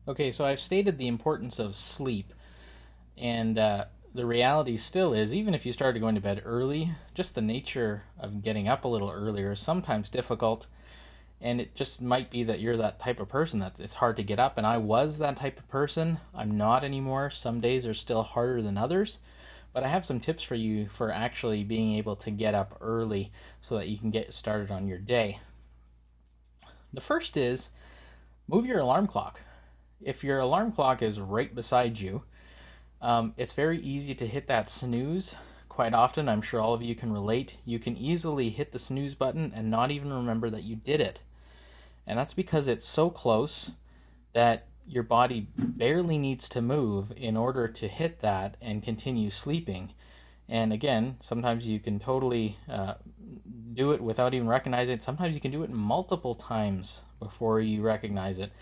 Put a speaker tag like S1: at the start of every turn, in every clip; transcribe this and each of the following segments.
S1: Okay, so I've stated the importance of sleep, and the reality still is, even if you started going to bed early, just the nature of getting up a little earlier is sometimes difficult, and it just might be that you're that type of person that it's hard to get up, and I was that type of person. I'm not anymore. Some days are still harder than others, but I have some tips for you for actually being able to get up early so that you can get started on your day. The first is move your alarm clock. If your alarm clock is right beside you, it's very easy to hit that snooze. Quite often, I'm sure all of you can relate, you can easily hit the snooze button and not even remember that you did it. And that's because it's so close that your body barely needs to move in order to hit that and continue sleeping. And again, sometimes you can totally do it without even recognizing it. Sometimes you can do it multiple times before you recognize it.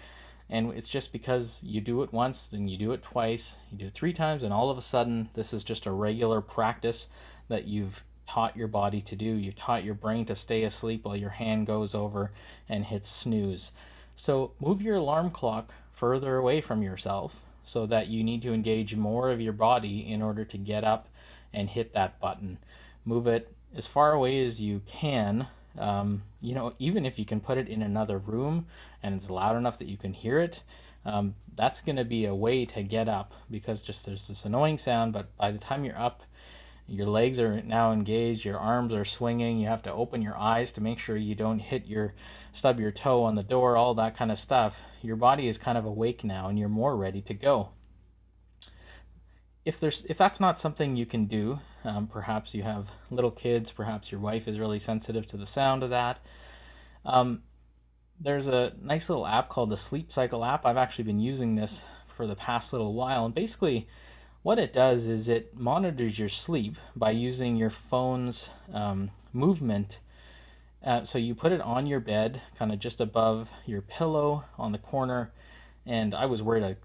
S1: And it's just because you do it once, then you do it twice, you do it three times, and all of a sudden, this is just a regular practice that you've taught your body to do. You've taught your brain to stay asleep while your hand goes over and hits snooze. So move your alarm clock further away from yourself so that you need to engage more of your body in order to get up and hit that button. Move it as far away as you can. Even if you can put it in another room and it's loud enough that you can hear it, that's going to be a way to get up, because just there's this annoying sound, but by the time you're up, your legs are now engaged, your arms are swinging, you have to open your eyes to make sure you don't stub your toe on the door, all that kind of stuff. Your body is kind of awake now and you're more ready to go. If that's not something you can do, perhaps you have little kids, perhaps your wife is really sensitive to the sound of that. There's a nice little app called the Sleep Cycle app. I've actually been using this for the past little while, and basically what it does is it monitors your sleep by using your phone's movement. So you put it on your bed, kind of just above your pillow on the corner. And I was worried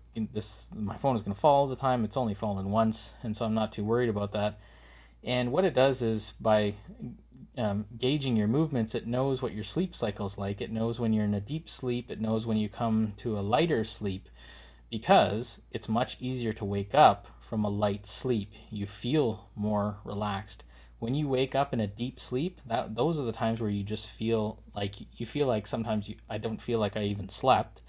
S1: my phone is going to fall all the time. It's only fallen once, and so I'm not too worried about that. And what it does is by gauging your movements, it knows what your sleep cycle is like. It knows when you're in a deep sleep. It knows when you come to a lighter sleep, because it's much easier to wake up from a light sleep. You feel more relaxed. When you wake up in a deep sleep, those are the times where you just feel like sometimes I don't feel like I even slept,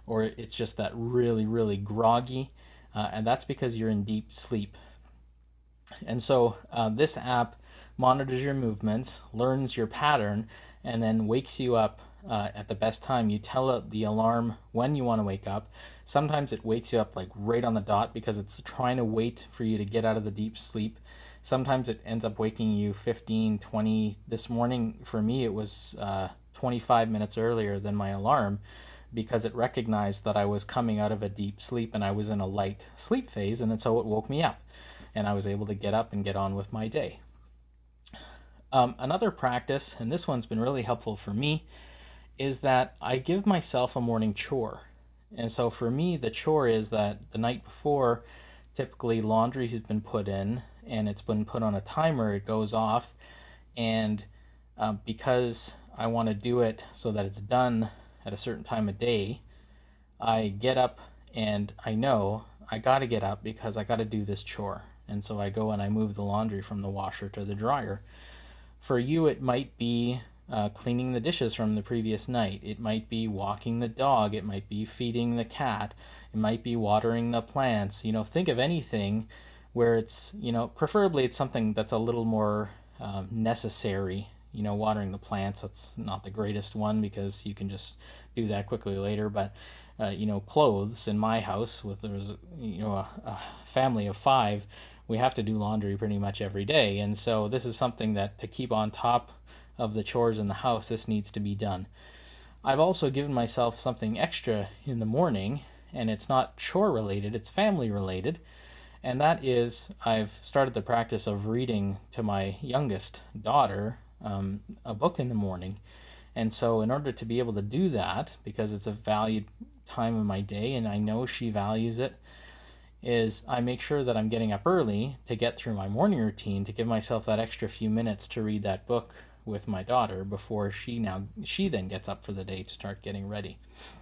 S1: or it's just that really, really groggy, and that's because you're in deep sleep. And so this app monitors your movements, learns your pattern, and then wakes you up at the best time. You tell it the alarm when you want to wake up. Sometimes it wakes you up like right on the dot because it's trying to wait for you to get out of the deep sleep. Sometimes it ends up waking you 15, 20. This morning for me it was 25 minutes earlier than my alarm, because it recognized that I was coming out of a deep sleep and I was in a light sleep phase, and so it woke me up and I was able to get up and get on with my day. Another practice, and this one's been really helpful for me, is that I give myself a morning chore. And so for me, the chore is that the night before, typically laundry has been put in and it's been put on a timer, it goes off, and because I want to do it so that it's done at a certain time of day, I get up and I know I got to get up because I got to do this chore. And so I go and I move the laundry from the washer to the dryer. For you, it might be cleaning the dishes from the previous night. It might be walking the dog. It might be feeding the cat. It might be watering the plants. Think of anything where it's, preferably it's something that's a little more necessary. Watering the plants, that's not the greatest one because you can just do that quickly later. But clothes in my house, there's a family of 5, we have to do laundry pretty much every day, and so this is something that, to keep on top of the chores in the house, this needs to be done. I've also given myself something extra in the morning, and it's not chore related, it's family related, and that is I've started the practice of reading to my youngest daughter a book in the morning. And so in order to be able to do that, because it's a valued time of my day and I know she values it, is I make sure that I'm getting up early to get through my morning routine, to give myself that extra few minutes to read that book with my daughter before she then gets up for the day to start getting ready.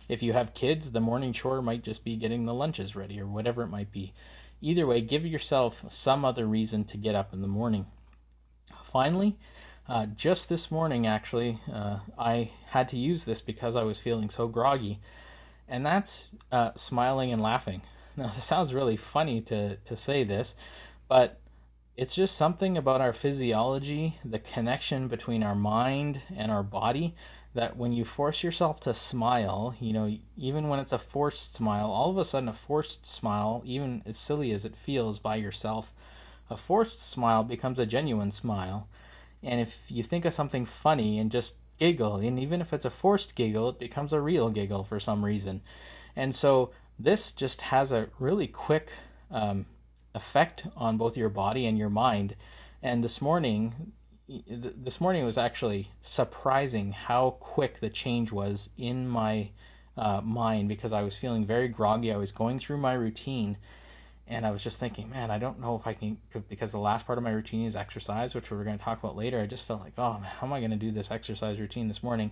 S1: If you have kids, the morning chore might just be getting the lunches ready or whatever it might be. Either way, give yourself some other reason to get up in the morning. Finally, just this morning actually, I had to use this because I was feeling so groggy, and that's smiling and laughing. Now, this sounds really funny to say this, but it's just something about our physiology, the connection between our mind and our body, that when you force yourself to smile, even when it's a forced smile, all of a sudden a forced smile, even as silly as it feels by yourself, a forced smile becomes a genuine smile. And if you think of something funny and just giggle, and even if it's a forced giggle, it becomes a real giggle for some reason. And so this just has a really quick effect on both your body and your mind. And this morning was actually surprising how quick the change was in my mind, because I was feeling very groggy. I was going through my routine, and I was just thinking, man, I don't know if I can, because the last part of my routine is exercise, which we're going to talk about later. I just felt like, oh, how am I going to do this exercise routine this morning?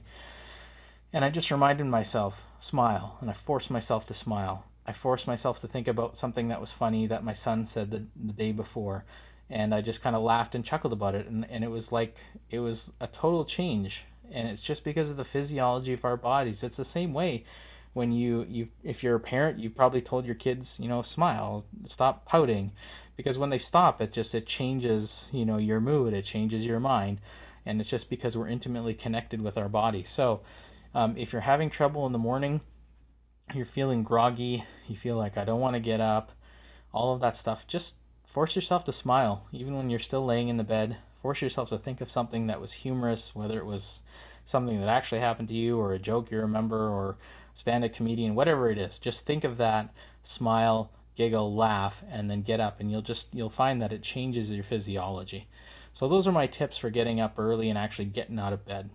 S1: And I just reminded myself, smile, and I forced myself to smile. I forced myself to think about something that was funny that my son said the day before, and I just kind of laughed and chuckled about it, and it was like, it was a total change. And it's just because of the physiology of our bodies. It's the same way when if you're a parent, you've probably told your kids, smile, stop pouting, because when they stop, it changes, your mood, it changes your mind, and it's just because we're intimately connected with our body. So if you're having trouble in the morning, you're feeling groggy, you feel like I don't want to get up, all of that stuff, just force yourself to smile, even when you're still laying in the bed. Force yourself to think of something that was humorous, whether it was something that actually happened to you or a joke you remember or stand-up comedian, whatever it is. Just think of that, smile, giggle, laugh, and then get up, and you'll find that it changes your physiology. So those are my tips for getting up early and actually getting out of bed.